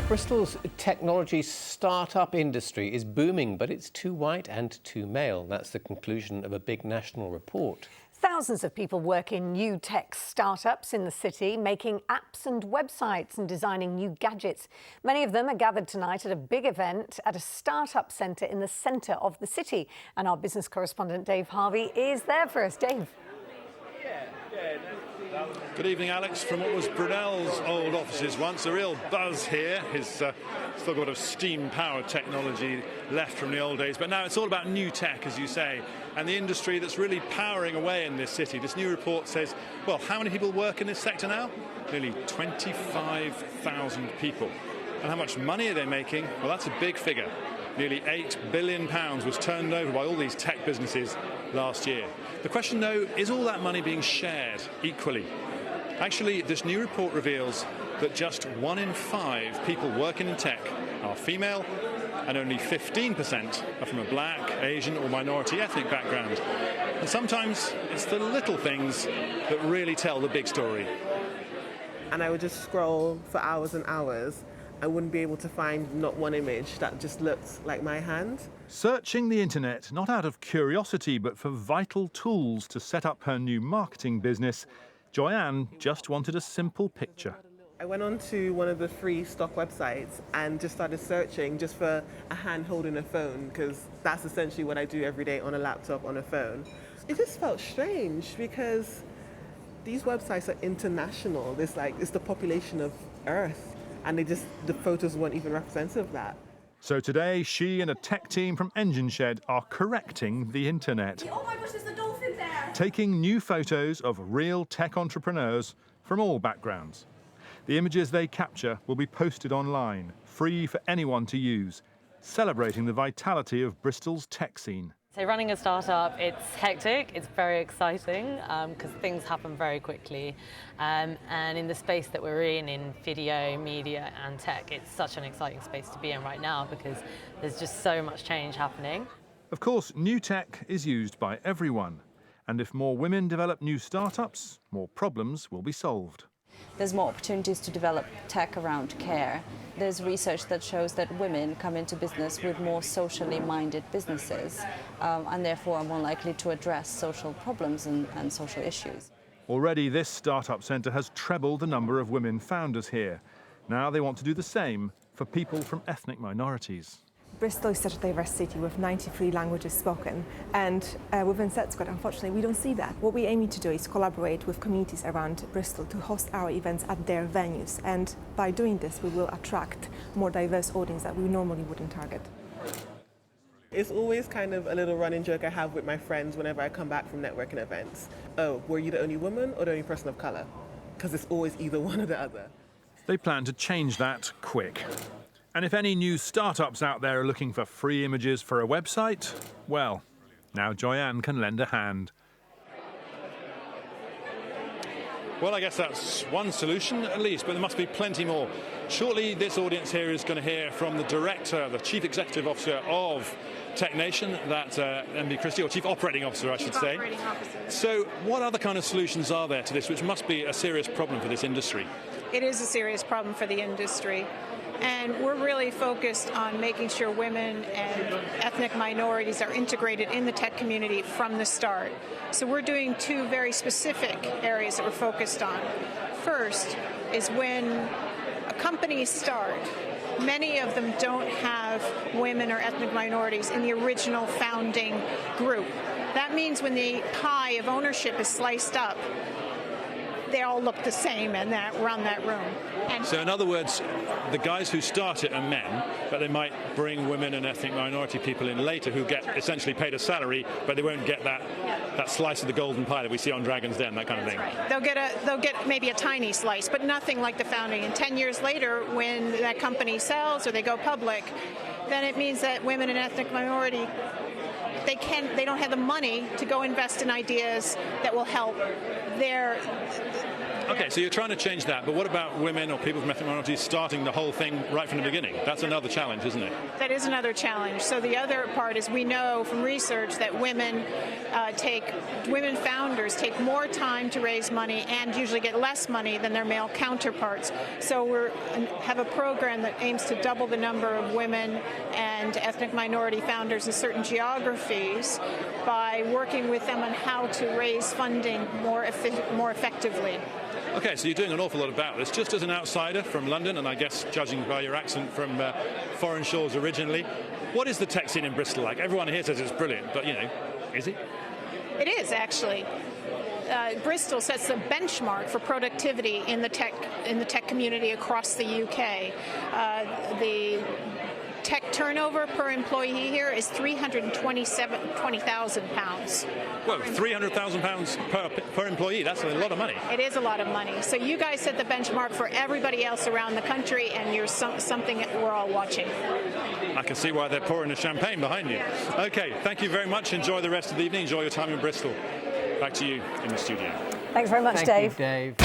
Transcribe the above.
Bristol's technology start-up industry is booming, but it's too white and too male. That's the conclusion of a big national report. Thousands of people work in new tech startups in the city, making apps and websites and designing new gadgets. Many of them are gathered tonight at a big event at a startup centre in the centre of the city. And our business correspondent Dave Harvey is there for us. Dave. Good evening, Alex. From what was Brunel's old offices once, a real buzz here. His still got a bit of steam-powered technology left from the old days, but now it's all about new tech, as you say, and the industry that's really powering away in this city. This new report says, well, how many people work in this sector now? Nearly 25,000 people. And how much money are they making? Well, that's a big figure. Nearly £8 billion was turned over by all these tech businesses last year. The question, though, is all that money being shared equally? Actually, this new report reveals that just 1 in 5 people working in tech are female, and only 15% are from a black, Asian or minority ethnic background. And sometimes it's the little things that really tell the big story. And I would just scroll for hours and hours. I wouldn't be able to find not one image that just looked like my hand. Searching the internet, not out of curiosity, but for vital tools to set up her new marketing business, Joyann just wanted a simple picture. I went onto one of the free stock websites and just started searching just for a hand holding a phone, because that's essentially what I do every day on a laptop, on a phone. It just felt strange because these websites are international. It's the population of Earth. And the photos weren't even representative of that. So today, she and a tech team from Engine Shed are correcting the internet. Oh my gosh, there's a dolphin there! Taking new photos of real tech entrepreneurs from all backgrounds. The images they capture will be posted online, free for anyone to use, celebrating the vitality of Bristol's tech scene. So running a startup, it's hectic, it's very exciting because things happen very quickly. And in the space that we're in video, media and tech, it's such an exciting space to be in right now because there's just so much change happening. Of course, new tech is used by everyone. And if more women develop new startups, more problems will be solved. There's more opportunities to develop tech around care. There's research that shows that women come into business with more socially minded businesses and therefore are more likely to address social problems and social issues. Already this startup centre has trebled the number of women founders here. Now they want to do the same for people from ethnic minorities. Bristol is such a diverse city with 93 languages spoken, and within Techspark, unfortunately, we don't see that. What we're aiming to do is collaborate with communities around Bristol to host our events at their venues, and by doing this, we will attract more diverse audience that we normally wouldn't target. It's always kind of a little running joke I have with my friends whenever I come back from networking events. Oh, were you the only woman or the only person of colour? Because it's always either one or the other. They plan to change that quick. And if any new startups out there are looking for free images for a website, well, now Joyann can lend a hand. Well, I guess that's one solution at least, but there must be plenty more. Shortly, this audience here is going to hear from the director, the chief executive officer of Tech Nation, that's MD Christie, or chief operating officer, I should say. So what other kind of solutions are there to this, which must be a serious problem for this industry? It is a serious problem for the industry. And we're really focused on making sure women and ethnic minorities are integrated in the tech community from the start. So we're doing 2 very specific areas that we're focused on. First is when companies start, many of them don't have women or ethnic minorities in the original founding group. That means when the pie of ownership is sliced up, they all look the same and run that room. And so in other words, the guys who start it are men, but they might bring women and ethnic minority people in later who get essentially paid a salary, but they won't get that slice of the golden pie that we see on Dragon's Den, that kind of thing. Right. They'll get maybe a tiny slice, but nothing like the founding. And 10 years later, when that company sells or they go public, then it means that women and ethnic minority they don't have the money to go invest in ideas that will help their. Okay, so you're trying to change that, but what about women or people from ethnic minorities starting the whole thing right from the beginning? That's another challenge, isn't it? That is another challenge. So the other part is we know from research that women founders take more time to raise money and usually get less money than their male counterparts. So we have a program that aims to double the number of women and ethnic minority founders in certain geographies by working with them on how to raise funding more effectively. Okay, so you're doing an awful lot about this. Just as an outsider from London, and I guess judging by your accent from foreign shores originally, what is the tech scene in Bristol like? Everyone here says it's brilliant, but, is it? It is, actually. Bristol sets the benchmark for productivity in the tech community across the UK. The tech turnover per employee here is £320,000. Well, £300,000 per employee, that's a lot of money. It is a lot of money. So you guys set the benchmark for everybody else around the country, and you're something that we're all watching. I can see why they're pouring the champagne behind you. Okay, thank you very much. Enjoy the rest of the evening. Enjoy your time in Bristol. Back to you in the studio. Thanks very much, Thank Dave. you, Dave.